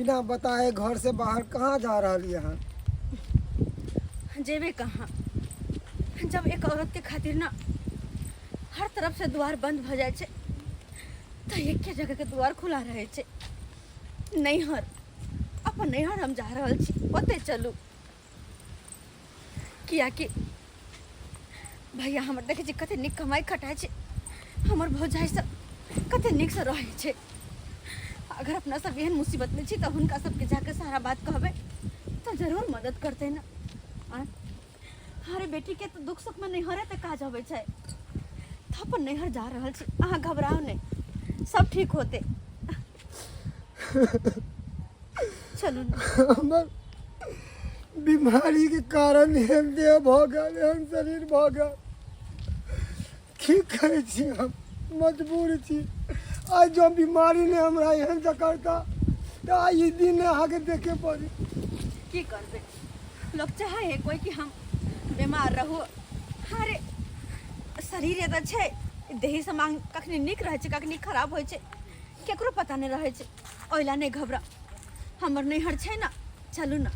बिना बताए घर से बाहर कहाँ जा रही है? जेबे कहाँ जब एक औरत के खातिर ना हर तरफ से द्वार बंद भ जाए तो एक के जगह के द्वार खुला रहे छे। नैहर अपन नैहर हम जा रहल छी, ओते चलू। किया कि भैया हमर देखे छी कते निक कमाई खटाए छे, हमर भौजाई सब कते निक से रहे छे। अगर अपना सब एहन मुसीबत में छी तो हुनका सबके जाके सारा बात कहबे तो जरूर मदद करते ना। अरे बेटी के तो दुख सुख में नैहरे तक काज होवे छे, तो अपन नैहर जा रहल छी। अहाँ घबराओ नहीं, सब ठीक होते। चलू ना। हमर बीमारी के कारण हम देह भ गल, हम शरीर भ गल। की करे छी, हम मजबूर छी। आज जो बीमारी ने हमरा एहन जकड़ता तो आज ई दिन आगे देखे पड़ी। की करबे, लोग चाहे कोई कि हम बीमार रहू। अरे शरीर एतऽ छै, देही समांग कखनी नीक रहे छै कखनी खराब होइ छै, केकरो पता नहीं रहे छै। ओइला नहीं घबरा, हमर नैहर छै ना, चलू ना।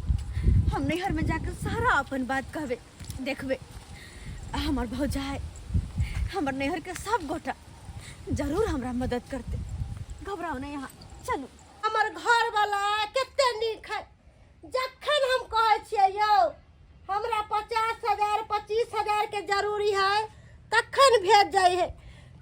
हम नैहर में जाकर सारा अपन बात कहबे, देखबे हमर भौजाई हमर नैहर के सब गोटा जरूर हमरा मदद करते। घबराओ नहीं, यहाँ चलू। हमर घर वाला कते नीक है, जखन हम कहे छियै यौ हमरा 50,000 25,000 के जरूरी है तखन भेज जाए है।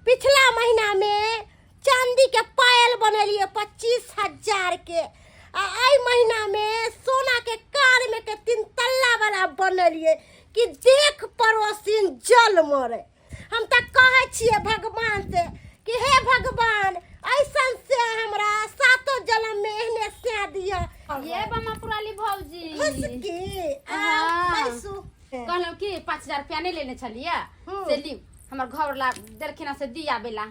पिछला महीना में चांदी के पायल बनेलिए 25,000 के, आ आई महीना में सोना के कार में के 3 तल्ला वाला बनलिए कि देख पड़ोसिन जल मरे। हम तक कहे छियै भगवान से कि हे भगवान ऐसन से हमरा 7 जन्म में एहने से दिया। ये बमा पुराली भौजी हाँ। कहलौं कि 5,000 रुपया नहीं लेने छलिए से ली हमर घर वाला देलखिन से दिया बेला।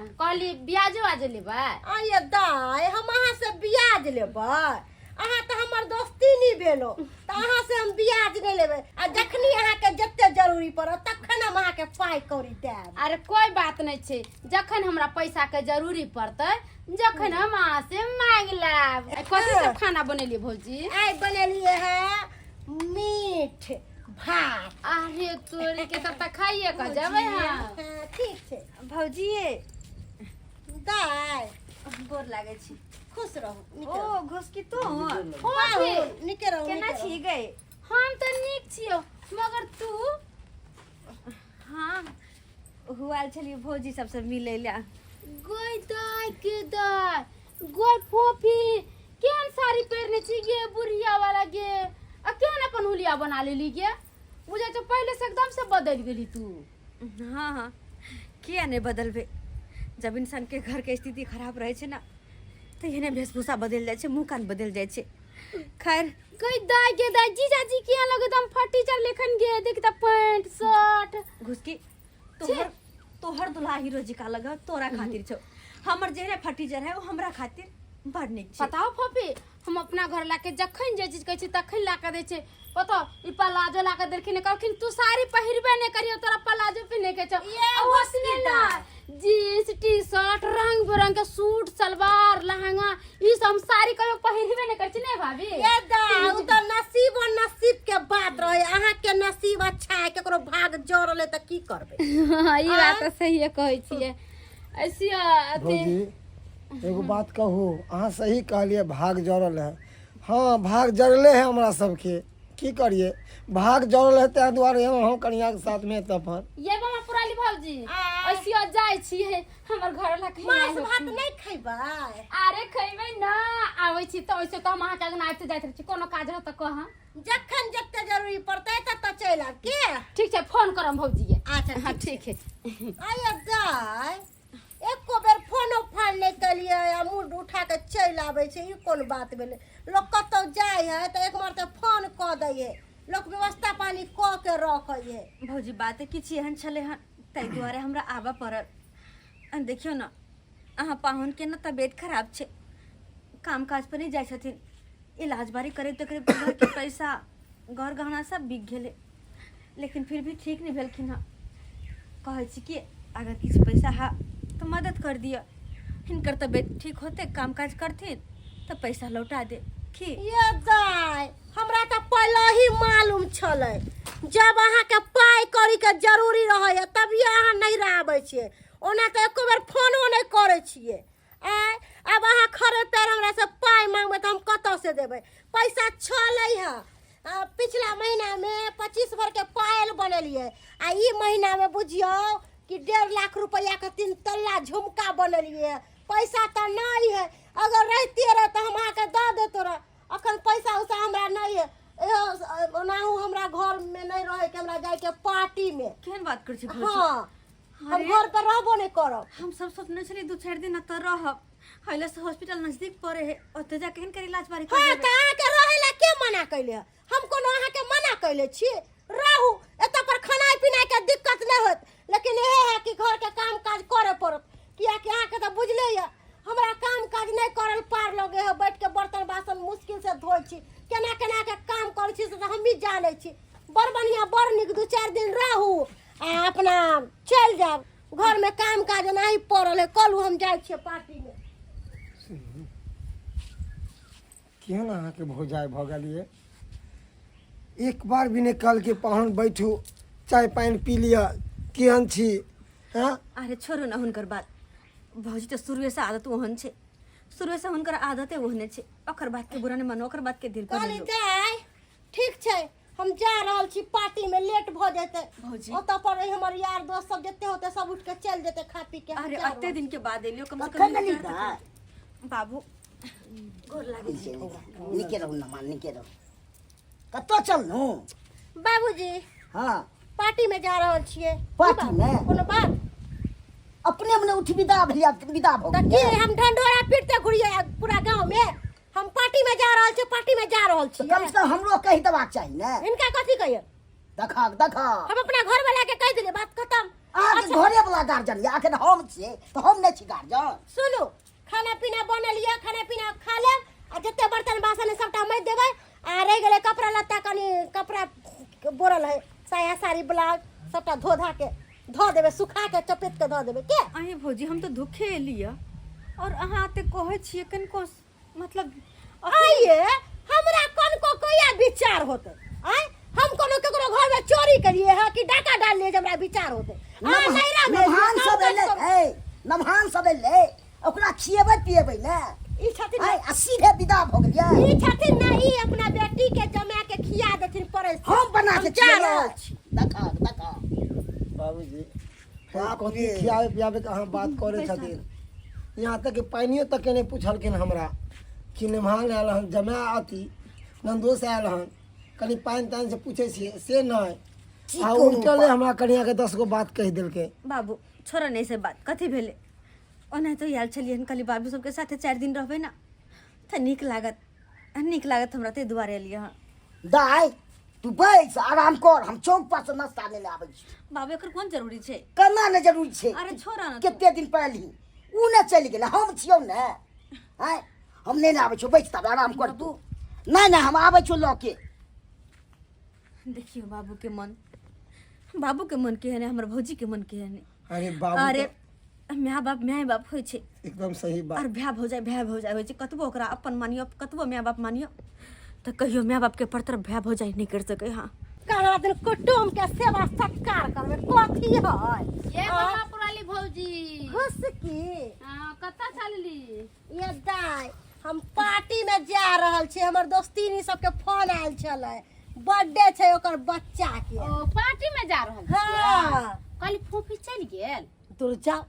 कहली ब्याजो आज लेबै। आये दाय हम अहाँ से ब्याज लेबै, अहाँ तो हमर दोस्ती नहीं भेलो तो अहाँ से हम ब्याज नहीं लेबै। आ जखनी अहाँ के जत्ते जरूरी पड़त तखन हम अहाँ के पाई कौड़ी देब। अरे कोई बात नहीं छे, जखन हमरा पैसा के जरूरी पड़ते जखन हम अहाँ से मांग लेब। कथी सब खाना बनेलिए भौजी? आई बनेलिए है मीठ भात। अरे तोरे के तब तक खाइए का जबै हां। हाँ, ठीक छे भौजी दाय गोर लागे छी। खुश रहू। ओ घुस की तो निके रहू। केना छी गए? हम तो नीक छियो, मगर तू? हाँ हुआल छलिए भौजी सबसे मिले ला। गोई दाय के दाय, गोई फोफी केन साड़ी पहनने छी गे बुढ़िया वाला गे, आ केन अपन हुलिया बना लेली गे? मुझे तो पहले से एकदम से बदल गेली तू। हाँ हाँ किया नहीं बदलबे, जब इंसान के घर के स्थिति खराब रहे छे ना तो इन्हें वेशभूषा बदल जाए छे, मुंह कान बदल जाए छे। खैर गोई दाय गे दाय, जीजाजी किया लगे तुम फटीचर लेखन गे, देख त पैंट शर्ट घुसकी तोहर दुल्हा हीरो जी का लगा तोरा खातिर छो, हमर जेहरे फटीचर है वो हमरा खातिर बड़ निक छे। बताओ फफी, हम अपना घर लाके जखन जे चीज कहै छी तखन ला के दे छे। पता ई प्लाजो ला के देलखिन, कहलखिन तू साड़ी पहिरबे नहीं करियो, तोरा प्लाजो पहने के छो। ओसने ना जींस टी शर्ट रंग बिरंग के सूट सलवार लहंगा ई सब हम साड़ी कहियो पहिरबे नहीं करछि ने भाभी। ये दाय उ तो नसीब और नसीब के बात रहे, अहाँ के नसीब अच्छा है केकरो भाग जोड़ले त की करबे। हां ई बात तो सही है कहै छिए। ऐसिया भौजी एगो बात कहू, अहाँ सही कहलिए भाग जड़ल है। हाँ भाग जड़ले है हमरा सबके, की करिए भाग जड़ल है तै दुआरे हम कनिया के साथ में तफर। ये बमा पुराली भौजी ऐसिया जाय छी है हमर घर वाला के मांस भात नहीं खइबै? अरे खइबै ना, आबै छी तो ऐसे तो हम अहाँ के अगना आते जाइत रहै छी, कोनो काज हो त कह। जखन जत्ते जरूरी पड़तै त चल आब के। ठीक छै फोन करम भौजी के। अच्छा हां ठीक है। आये दाय एको बेर फोनो फान नहीं कलिए या मूड उठा के चल आबै छै, ई कोन बात भेलै? लोग कतौ जाय है त एक बार त फोन क दैये, लोग व्यवस्था पानी क के रखै है। भौजी बात किछ एहन छले हन तै दुआरे हमरा आबा पड़ल। देखियो ना अहाँ पाहुन के ना तबियत खराब छे, काम काज पर नहीं जाय छथिन, इलाज बारी करे तो घर के पैसा घर गहना सब बिक गेले, लेकिन फिर भी ठीक नहीं भेलखिन हँ। कहै छी कि अगर किछु पैसा है तो मदद कर दिया, हिनकर तबियत ठीक होते काम काज करथिन तो पैसा लौटा दे की ये दाय हमरा तो पहले ही मालूम छले जब अहाँ के पाई कौड़ी के जरूरी रहे तभी अहाँ नहीं आबै छियै ओना तो एको बेर फोनो नहीं करे छियै अब अहाँ खड़े पैर हमरा से पाई मांगबै तो हम कतौ से देबै पैसा छले है पिछला महीना में 25 भर के पायल बनेलिए आ ई महीना में बुझियो कि 1.5 लाख रुपया के 3 तल्ला झुमका बनेलिए पैसा तो नहीं है अगर रहती रहे तो हम आके दे देते रहे अखन पैसा उसा हमरा नहीं है ओनाहू हमरा घर में नहीं रहे के हमरा जाए के पार्टी में केहन बात कर छी हाँ हम घर पर रहबो नहीं करब हम सब सोचने छली 2-4 दिन त रहब हइले से हॉस्पिटल नजदीक पड़े है ओते जा केहन कर इलाज बारी हाँ त अहाँ के रहे ला के मना कैले हम कोनो अहाँ के मना कैले छी रहू एत पर खाना पीना के दिक्कत नहीं होत लेकिन ये है कि घर के काम काज करे पड़त किया कि अहाँ के त बुझले या हमरा काम काज नहीं करल पार लगे है बैठ के बर्तन बासन मुश्किल से धोइ छी केना केना के काम करै छी से हम भी जाने छी बड़ बढ़िया बड़ निक 2-4 दिन रहू आ अपना चल जाब घर में काम काज नहीं पड़ल है कल हम जाए छी पार्टी में केहन अहाँके भौजाइ भऽ गेलिए एक बार भी नहीं कल के पाहुन बैठू चाय पानी पी लिया केहन छी हाँ अरे छोड़ो ना हुनकर बात भौजी तो शुरू से आदत ओहन छे शुरू से हुनकर आदते ओहने छे ओकर बात के बुरा नहीं मानो ओकर बात के दिल पर काली लो जाय ठीक छै हम जा रहल छी पार्टी में लेट भ जेते भौजी। ओत पर हमर यार दोस्त सब जते होते सब उठ के चल जेते खा पी के हम अरे जा अत्ते रहल दिन के बाद एलियो कम से कखन कम एली विचार बा? तो बाबू गोर लागे छी निके रहू न मान निके रहू कतऽ चलनु बाबूजी हाँ पार्टी में जा रहल छियै पार्टी की बात? में? कोनो बात अपने मने उठ विदा भेलिया विदा भऽ त की गेलियै। हम ढंढोरा पीटते घुरिए पूरा गांव में हम पार्टी में जा रहल छी पार्टी में जा रहल तऽ छी कम से कम हमरो कहि देबाक चाही ने इनका कथी कहिए देखा देखा हम अपना घर वाला के कह दिए बात खत्म अहाँके घरे वाला गार्जियन या अखन हम छियै तऽ हम नहि छी गार्जियन सुनू खाना पीना बनलिए खाना पीना खा लेब आ जते बर्तन बासन है सबटा मज देबै आ रह गेलै कपड़ा लत्ता कनी कपड़ा बोरल है साया साड़ी ब्लाउज सबटा धो धा के धो देबै सुखा के चपेट के धो देबै के अहे भौजी हम तो दुखे एलिया और अहाँ ते कहै छियै कनको मतलब आइए हमरा कौन को कोया विचार होते आय हम कोनो केकरो घर में चोरी करिए है कि डाका डाल लिए हमरा विचार होते नैरा में नभान सब एलै ए नभान सब एलै ओकरा खिएबै पिएबै ने ई छथिन आइ आ सीधे विदा भऽ गेलियै ई छथिन ना ई अपना बेटी के जमा के खिया देथिन पड़े हम बना के जा खिएबै। रहल छी देखा देखा बाबूजी कथी खियाबे पियाबे के अहाँ बात करे छथिन यहाँ तक कि पानियो तक के नहीं पूछलखिन हमरा कि निमहान आयल हन जमा आती नंदोस आयल हन कनी पानि तानि से पूछे छियै से नहीं आ उल्टले हमरा कनिया के 10 गो बात कह दिलके बाबू छोड़ नहीं से बात कथी भेले ओना तो याल छलिए कली बाबू सबके साथे 4 दिन रहबे ना त नीक लागत हमरा ते दुआरे एलिए हां दाई तू बैस आराम कर हम चौक पर से नाश्ता लेने आबै छी बाबू एकर कोन जरूरी छै करना ने जरूरी छै अरे छोड़ा ना कते दिन पहले उ ने चलि गेलै हम छियौ ने हैं हम लेने आबै छियौ बैस तब आराम कर तू नहीं नहीं हम आबै छियौ लऽ के देखियो बाबू के मन केहन है हमर भौजी के मन केहन है अरे बाबू अरे तो माय बाप होइ छै एकदम सही और बात भै भौजाई होइ छै कतबो ओकरा अपन मानियो कतबो माय बाप मानियो तो कहियो माय बाप के परतर भै भौजाई नहीं कर सकै हां काला दिन कुटुम के सेवा सत्कार करबे कथी है ये बाबा पुराली भौजी खुश की हां कत्ता चलली ये दाई हम पार्टी में जा रहल छी हमर दोस्तीनी सबके फोन आयल छले बर्थडे छै ओकर बच्चा के ओ पार्टी में जा रहल हाँ कल फूफी चल गेल तू जा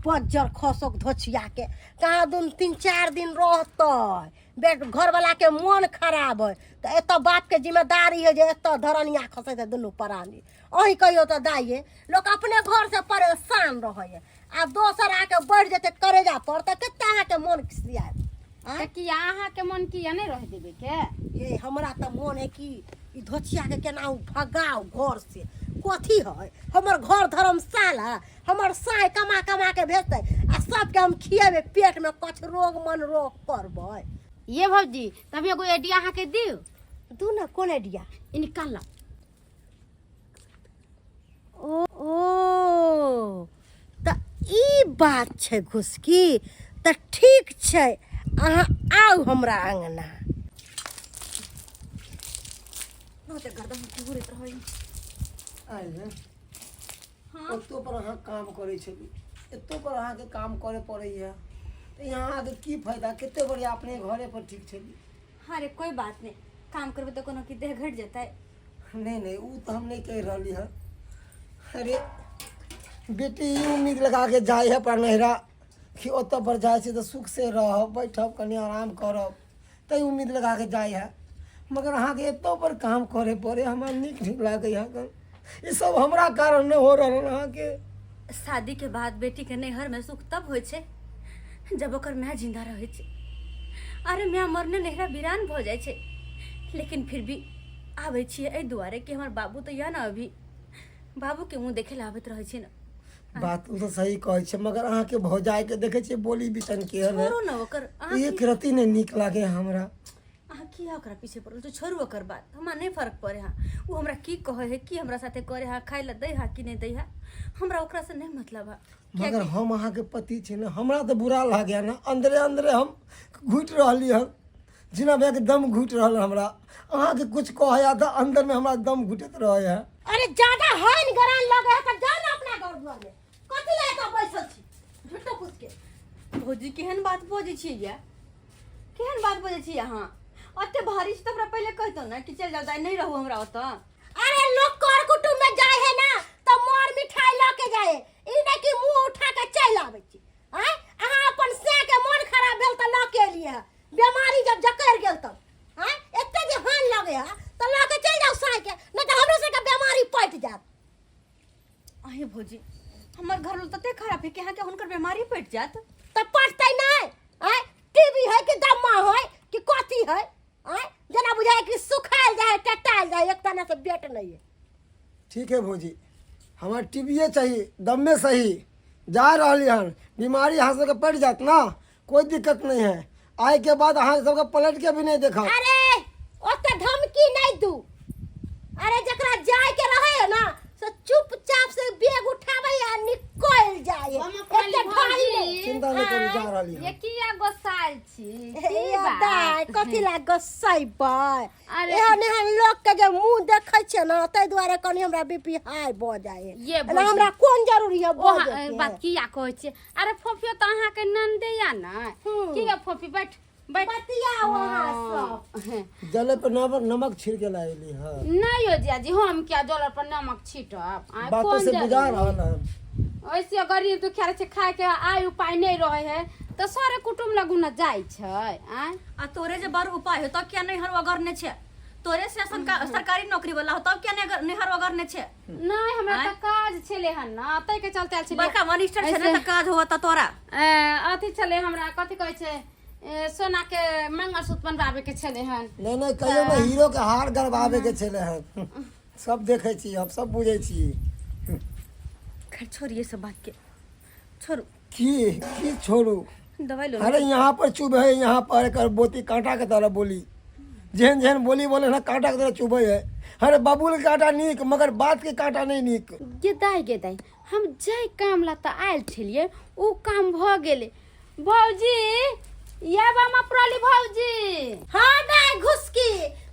बज्जर खसक धोछिया के कहाँ 3-4 दिन रहतै बेट घर वाला के मन खराब है तो एत बाप के जिम्मेदारी है जे एत धरनिया खसे थे दुनू प्राणी अही कहियो तो दाइए लोग अपने घर से परेशान रहे आ दोसर आके बढ़ जेते करेजा पर तो कते अहाँ के मन खिसियाए त कि अहाँ के मन किया नहीं रह देबे के ये हमरा तो मन है कि ई धोछिया के केनाहू भगाओ घर से कथी है हमर घर धर्मशाला हमर साय कमा कमा के भेजते आ सबके हम खिएबे पेट में कछ रोग मन रोग करबै ये भौजी तब एगो आइडिया अहाँ के दियो तू ना कोन आइडिया निकाल ओ त ई बात छै घुसकी त ठीक छै अहाँ आउ हमरा अंगना। बहुते गर्दन घूरत रहै। आइले हाँ ओतो पर अहाँ काम करे छली, एतो पर अहाँ के काम करे पड़ै है, तो यहाँ आके की फायदा? कितने बढ़िया अपने घरे पर ठीक छली। अरे कोई बात नहीं, काम करबे तो कोनो की देह घट जाता है। नहीं वो तो हम नहीं कह रही है। अरे बेटी ई उम्मीद लगा के जाए है पर नहरा कि ओतो पर जाए से तो सुख से रह बैठब कनी आराम करब, तई उम्मीद लगा के जाए है। मगर अहाँ के एतो पर काम करे पड़े, हमारा निक ठीक लागे है। ये सब हमरा कारण नहीं हो रहा अहाँ के। शादी के बाद बेटी के नैहर में सुख तब होइ छै जब ओकर माय जिंदा रहै छै। अरे माय मरने नैहरा वीरान भ जाइ छै, लेकिन फिर भी आबै छियै एहि दुआरे कि हमर बाबू तो या ना अभी बाबू के मुंह देखे ला आबैत रहै छै ना। बात तो सही कहै छै, मगर अहाँ के भौजाई के देखे छियै बोली बितन के है छोड़ू ना ओकर, अहाँ एक रति नहीं निक लागे हमरा। अहाँ किया ओकरा पीछे पड़ल तो छोड़ू ओकर बात, हमरा नहीं फर्क पड़े। हाँ वो हमरा की कहे है, की हमरा साथे करे हाँ, खाए ला दे हाँ कि नहीं दे हाँ, हमरा ओकरा से नहीं मतलब है। मगर हम अहाँ के पति छे ना, हमरा तो बुरा लागे ना। अंदरे अंदरे हम घुट रहली हम, जिना भैया के दम घुट रहल हमरा। अहाँ के कुछ कहे तो अंदर में हमरा दम घुटत रहे है। अरे ज्यादा हन गरान लगे है तो जा ना अपना घर दुआर में, कथि ले एतऽ बैसल छी झूठो पूछ के। भौजी केहन बात बजै छियै या, केहन बात बजै छियै अहाँ? ओते भारी से तो हमरा पहले कहतो ना कि चल जाओ दाई नहीं रहू हमरा ओतऽ। अरे लोग कर कुटुम में जाए है ना तो मोर मिठाई लेके जाए, ई नहीं कि मुंह उठा के चल आबै छी। हैं अहाँ अपन से के मन खराब भेल त ल के लिए, बीमारी जब जकर गेल तब हैं एते जे हान लगे है तो ल के चल जाओ साई के, नहीं तो हमरो से के बीमारी पट जात। अहे भौजी हमर घर लोग तते खराब है कि अहाँ के हुनकर बीमारी पट जात। तो पटतै नहीं हैं? टीबी है कि दम्मा है कि कथी है? हैं जना बुझाए कि सुखाल जाए टटाल जाए, एक तना से बेट नहीं है। ठीक है भौजी, हमारा टीवीए चाहिए, दम में सही जा रही हन, बीमारी अहाँ सबके पड़ जात ना, कोई दिक्कत नहीं है। आए के बाद अहाँ सबके पलट के भी नहीं देखा। अरे ओते धमकी नहीं दू। अरे जकरा जाए के रहे है ना से चुपचाप से बैग उठावे या निकल जाए। एते ढाई नहीं। चिंता नहीं करू, जा रही ये हन। किया गोसाल छी ए दाई कथि ला गसैबै? अरे। एहन एहन लोग के जे मुंह देखै छै ना तै दुआरे कनी हमरा बीपी हाई भ जाए। ये ना हमरा कोन जरूरी है ओ बजे के? बात किया कहै छी? अरे फोफियो तो अहाँ के नंदे या ना, किया फोफी बैठ बैठ बतिया वहां सब। जले पे नमक छिड़ के लाएली है। नहीं हो जियाजी, हम क्या जल पर नमक छिटब? बातों से बुझा रहल है। ऐसे गरीब दुखिया से खाए के आय उपाय नहीं रहे है तो सारे कुटुम लगू न जाय छै। आ तोरे जे बड़ उपाय हो तब क्या नैहर वगरने छे? तोरे से सरकारी नौकरी वाला हो तब क्या नैहर वगरने छे? नहीं हमरा त काज छले हन ना, तै के चलते आल छले। बड़का मिनिस्टर छे ना त काज होता तोरा। अथी छले हमरा कथी कहै छै, सोना के मंगलसूत्र बनवावे के छले हन। नहीं कहियो में हीरो के हार गरबावे के छले हैं। सब देखे छी, हम सब बुझे छी। खैर छोड़िए सब बात के, छोड़ू की छोड़ू? दवाई लो। अरे यहाँ पर चुभ है, यहाँ पर कर बोती कांटा के तरह बोली, जेहन जेहन बोली बोले ना कांटा के तरह चुभे है। अरे बबुल के कांटा नीक, मगर बात के कांटा नहीं नीक। गेदाई हम जाय काम ला त आयल छलिए, उ काम भ गेले। भौजी ये बामा प्रली भौजी। हां दाई घुसकी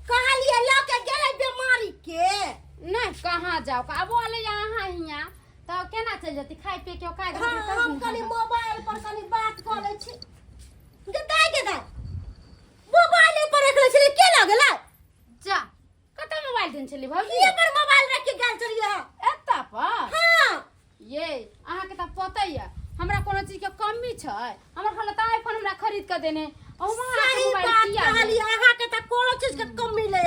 कहलिए ल के गेले बीमारी के। नहीं कहाँ जाओ का अब वाले यहाँ हिया तो केना चल जती खाई पे के का हाँ, हम कनी मोबाइल पर कनी बात कर ले छी। गेदाई मोबाइल पर रख ले छी के लगला? जा कत मोबाइल दिन चली भौजी? ये पर मोबाइल रख के गेल चलिए। एता पर हां ये अहाँ के त पता ही है हमरा कोनो चीज के कमी छै। हमर खाला त आईफोन हमरा खरीद के देने और वहां सही मोबाइल बात किया कहली, अहाँ के त कोनो चीज के कमी ले,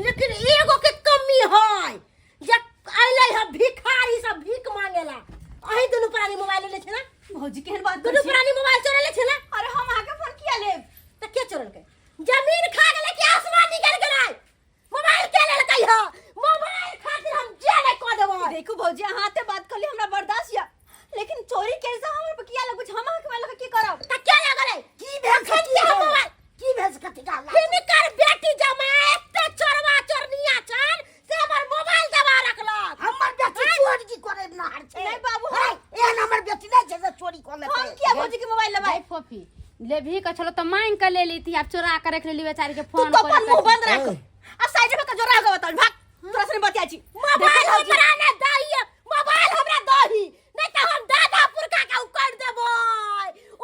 लेकिन एगो के कमी है जे आइले है भिखारी सब भीख मांगेला। अही दुनु प्राणी मोबाइल ले छै ना? भौजी केहन बात दुनु प्राणी मोबाइल चोरे ले छै ना? अरे हम आके फोन किया ले? त के चोरल के? जमीन खा गेले कि आसमान निकल गेलै? मोबाइल के लेल कहि हो? मोबाइल खातिर हम जेल क देबै। देखो भौजी अहाँते बात कर ली, हमरा बर्दाश्त या, लेकिन चोरी कैसे हमर पे किया लगु? हम के वाला की करब? त के लगले? की भेल खती मोबाइल? की भेल खती का? हिनकर बेटी जमाए त चोरवा चोरनिया छन से हमर मोबाइल दबा रखलक। हमर बेटी चोरी की करे ना हर छे। नहीं बाबू, ए हमर बेटी नहीं छै जे चोरी कर ले। हम किया भौजी के मोबाइल लबाई? फोफी ले भी का चलो तो मांग कर ले ली थी अब चुरा कर रख ले बेचारी के तू फोन तो अपन मुंह बंद रख आ साइड में का जो रह गवा तल भाग तोरा से बतिया छी मोबाइल हमरा ने दही मोबाइल हमरा दही नहीं तो हम दादापुर का उकड़ देबो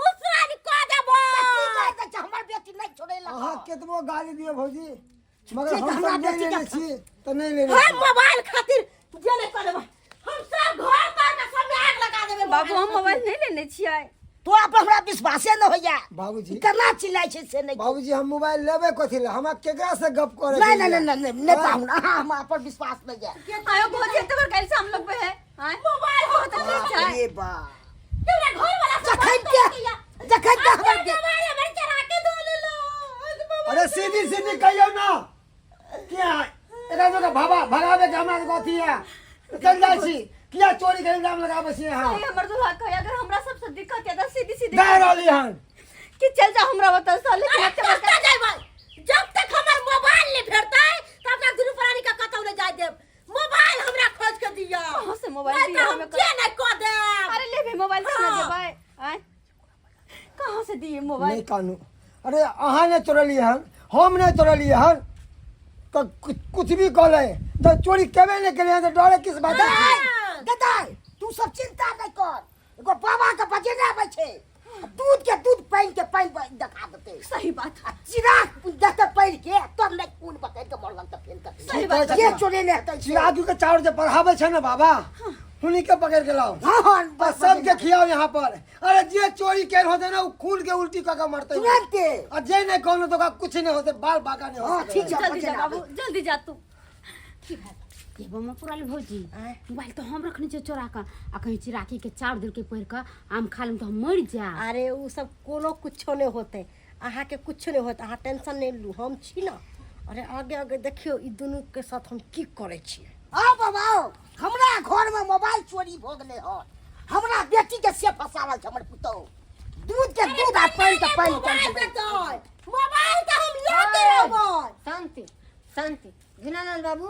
उसरानी को देबो हमर बेटी नहीं छोड़ेला अहाँ केतबो गाली दियो भौजी मगर हम सब नहीं लेने छी तो नहीं लेने हम मोबाइल खातिर जे नहीं कर देबो हम सब घर पर सब आग लगा देबे बाबू हम मोबाइल नहीं लेने छियै तो आप हमरा विश्वासे न होया बाबूजी केना चिल्लाय छै से नहीं बाबूजी हम मोबाइल लेबे कथि ले हम केकरा से गप करे नहीं पाहुन हम पर विश्वास नहीं है आयो बहुत तबर कैल से हम लोग पे है हां मोबाइल हो तो अच्छा है अरे बा तेरा घर वाला जखन के हमर मोबाइल हमर चरा के दो ले लो अरे सीधी सीधी कहियो ना क्या एकरा जो भाबा भगावे के हमरा के कथि है चल जाय छी किया चोरी के इल्जाम लगाबै छी हां अरे हमर दुल्हा कहे अगर हमरा सब से दिक्कत है तो सीधी सीधी दे रहली हन कि चल जा हमरा बता साले के बच्चा बता जाय भाई जब तक हमर मोबाइल नहीं भेटतै तब तक दुनू प्राणी का कतौ ले जाय देब मोबाइल हमरा खोज के दिया कहां से मोबाइल दिया हमें के नहीं को देब अरे ले भी मोबाइल से दे भाई आय कहां से दिए मोबाइल नहीं कानू अरे अहाँ ने चोरली हन हम ने चोरली हन तो कुछ भी कहले तो चोरी केबे नहीं केले तो डरे किस बात है गदाय तू सब चिंता नहीं कर एगो बाबा के बजेने आबै छै दूध के दूध पानी के पानी दिखा देते सही बात चिराग देखते पैर के तब नहीं खून पकड़ के मरलन त फेल कर सही बात ये चोरी ने हतै चिरागू के चाउर जे पढ़ावे छै ना बाबा हुनी के पकड़ के लाओ हां बस सबके खियाओ यहाँ पर अरे जे चोरी केल होते ना खून के उल्टी क मरते तुरंत और जे नहीं कहनो तो कुछ नहीं होते बाल बाका नहीं हां होते ठीक है जल्दी जा बाबू जल्दी जा तू ठीक है ये बम्मा पुराली भौजी मोबाइल तो हम रखने छे चोरा का आ कहीं चिराकी के चार दिल के पैर का आम खा लेम तो हम मर जा अरे उ सब कोनो कुछो नहीं होते अहाँ के कुछो नहीं होता अहाँ टेंशन नहीं लू हम छी ना अरे आगे आगे देखियो ई दोनों के साथ हम की करे छी आओ बाबा हमरा घर में मोबाइल चोरी भ गेले ह हमरा बेटी के से फसावल छ हमर पुतो दूध के दूध आ पानी के पानी कर मोबाइल का हम लेते रहबो शांति शांति दीनानाथ बाबू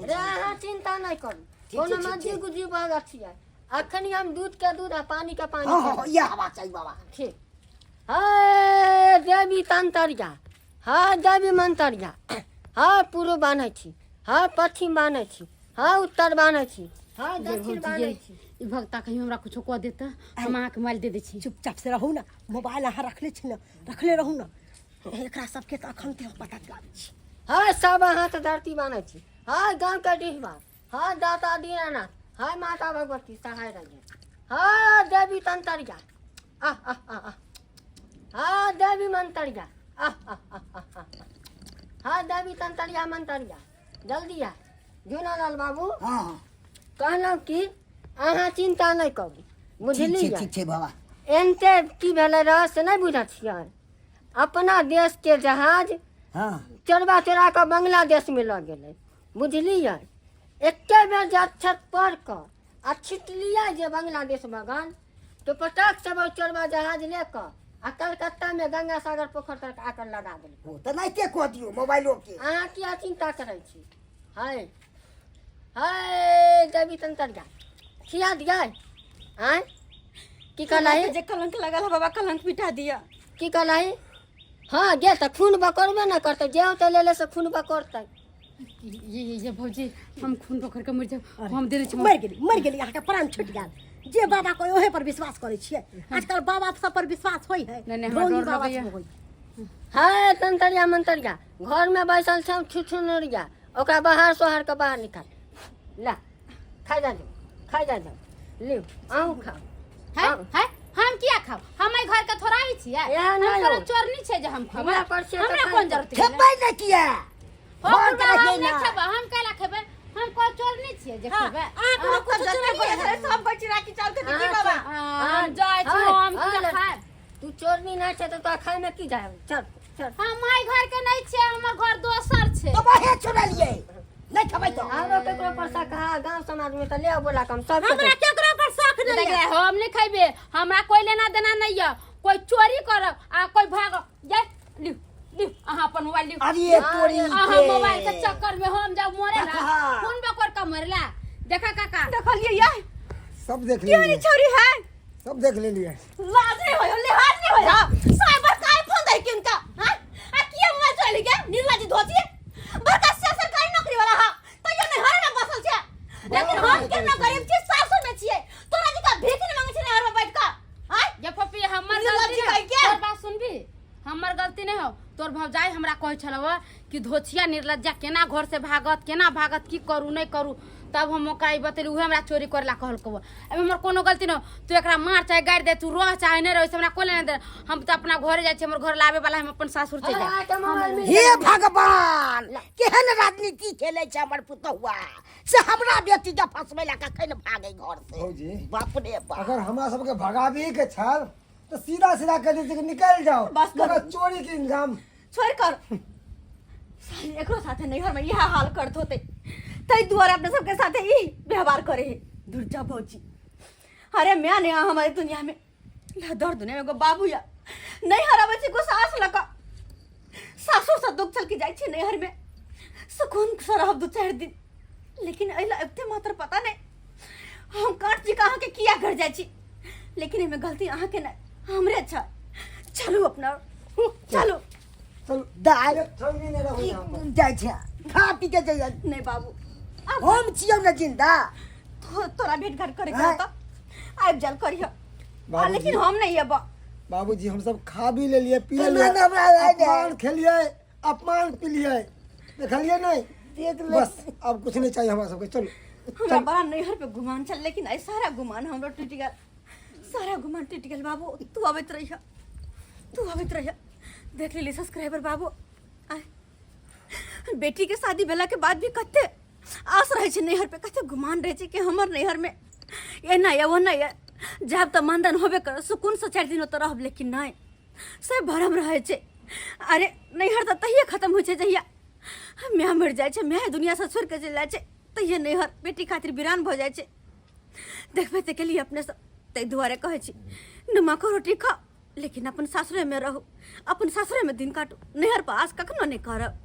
रे अहाँ चिंता नहीं करू कोनो मर्जी गुजी बाग अच्छी है अखनी हम दूध के दूध आ पानी का पानी हां ये हवा चाहिए बाबा ठीक हाय देवी तंतरिया हां देवी मंतरिया हां पूर्व बान्है छी हां पश्चिम बान्है छी हां उत्तर बान्है छी हां दक्षिण बान्है छी ई भक्ता कहीं हमरा कुछो कह देता हम आके मोबाइल दे दे छी चुपचाप से रहू ना मोबाइल अहाँ रखले छी ना रखले रहू ना एकरा सबके त अखन के पता चलाबै छी हां सब हाथ धरती बान्है छी हां गांव के डिहबा हां दाता दीनानाथ हां माता भगवती सहाय रहे हां देवी तंतरिया हाँ देवी मंतरिया हाँ देवी तंतरिया मंतरिया जल्दी आ दीनालाल बाबू हां कहलौं कि अहाँ चिंता नहीं करू बुझलियै ठीक छै बाबा एनते की भेलै रहस्य नहीं बुझै छियै अपना देश के जहाज हां चोरबा चोरा के बांग्लादेश में लग गेलै बुझलियै एके बेर जाछत पर कर आ छिटलियै जे बांग्लादेश बगल तो पटक से चोरबा जहाज लेकर आ कलकत्ता में गंगा सागर पोखर तक आकर लगा देलकै हो त नहीं के कह दियो मोबाइलो के अहाँ किया चिंता करै छी हाय हाय देवी तंतरिया खिया दिया आय की कहलाई जे कलंक लगल है बाबा कलंक मिटा दिया की कहलाई हाँ गे त खून बकरबे न करते जे होते लेले से खून बकरते ये भौजी हम खून पकड़ के मर जाब हम दे दे छी मर गेली अहाँ के प्राण छूट गेल जे बाबा को ओहे पर विश्वास करे छियै आजकल बाबा सब पर विश्वास होई है नहीं, हमरा डर लगैया। हाय तंतरिया मंतरिया घर में बैसल छ छुछुनरिया ओकरा बाहर सोहर के बाहर निकाल ला खा जा ले आऊ खा है हम किया खाओ हम घर के थोड़ा ही छियै यहाँ हम नहीं कोनो हो। चोरनी छै जे हम खाब हमरा पर से हमरा तो कोन जरूरत है खेबै नहीं किया हम के रहिए नहीं ना। खेबै हम कैला खेबै हम को चोरनी छियै जे खेबै आप लोग को जल्दी बोले सब बच्ची राखी चाल के दी बाबा हम जाय छी हम किया खाब तू चोरनी नहीं छे तो खाए में की जाए चल हम माय घर के नहीं छियै हमर घर दोसर छै तो बाहे चुनलिए नहीं खबै तो आरो केकरो पर शक हा गांव समाज में त ले बोला कम सब हमरा केकरो पर शक नहीं देख ले हम नहीं खइबे हमरा कोई लेना देना नहीं है कोई चोरी करब आ कोई भाग जाय लियो अहाँ अपन मोबाइल लियो अरे तोरी अहाँ मोबाइल के चक्कर में हम जाब मरे ना देखा। फोन पे कर के मरला देखा काका देखलिए ये सब देख क्यों नहीं लेलिए छोरी है सब देख लेलिए लाज नहीं होयो लिहाज नहीं होयो साहब गलती नहीं हो तोर भौजाई हमरा कहे छलवा कि धोछिया निर्लज्जा केना घर से भागत की करू नहीं करू तब हम ओकरा बतेली उहे हमरा चोरी करेला कहलको अब हमर कोनो गलती न तू एकरा मार चाहे गाड़ दे तू रह चाहे नहीं रह हमरा कोले नहीं दे हम तो अपना घरे जाय छी हमर घर लावे वाला हम अपन सासुर चल जाय हे भगवान केहन राजनीति खेले छै हमर पुतहुआ से हमरा बेटी के फसबे ला कखन भागे घर से भौजी बाप रे बाप अगर हमरा सबके भगाबी के छल तो सीधा सीधा कह देते कि निकल जाओ बस करो। मगर चोरी के इंतजाम छोड़ कर साली एकरो साथे नैहर में यह हाल करत होते तई दुआरे अपने सबके साथे ही व्यवहार करे है दुर्जा भौजी अरे मैं ने हमारी दुनिया में दर्द दुनिया में एगो बाबू या नैहर आवे छी को सास लगा सासुर से दुख चल के जाय छी नैहर में सुकून से रहब दो चार दिन लेकिन अइला एते मात्र पता नहीं हम काट जी कहाँ के किया घर जाय छी लेकिन एमे गलती अहाँ के नहीं हमरे अच्छा चलो अपना चलो चल दाय एक ठन भी नहीं रहो यहाँ पर। जाय छै खा पी के जाय नहीं बाबू अब हम छियौ न जिंदा तोरा भेंट घाट करे हाँ। का आब जल करियो बाबूजी। लेकिन हम नहीं अब बाबूजी हम सब खा भी ले लिए पी तो लिए ना हमरा लाय दे। अपमान खेलिए अपमान पी लिए देखलिए नहीं देख ले बस अब कुछ नहीं चाहिए हमारा सबके चलो हमरा बड़ा नैहर पे गुमान चल लेकिन ऐ सारा गुमान हमरो टूट गया सारा गुमान टूट गया बाबू तू आबत रहिया देख लेली सब्सक्राइबर बाबू आय बेटी के शादी भेला के बाद भी कते आस रहे छै नैहर पे कते गुमान रहे छै कि हमर नैहर में ये नहीं है वो नहीं है जब तक मंदन होबे कर सुकून से 4 दिन तो रहब लेकिन नहीं से भरम रहे छै अरे नैहर तो तहिए खत्म हो छै जहिया मैं मर जाय छै मैं दुनिया से छोड़ के चल जाय छै तहिए नैहर बेटी खातिर वीरान भ जाय छै देखबे ते के लिए अपने से तै दुआरे कहै छी नमक रोटी खा लेकिन अपन सासुरे में रहू अपन सासुरे में दिन काटू नैहर पर आस कखनो नहीं करब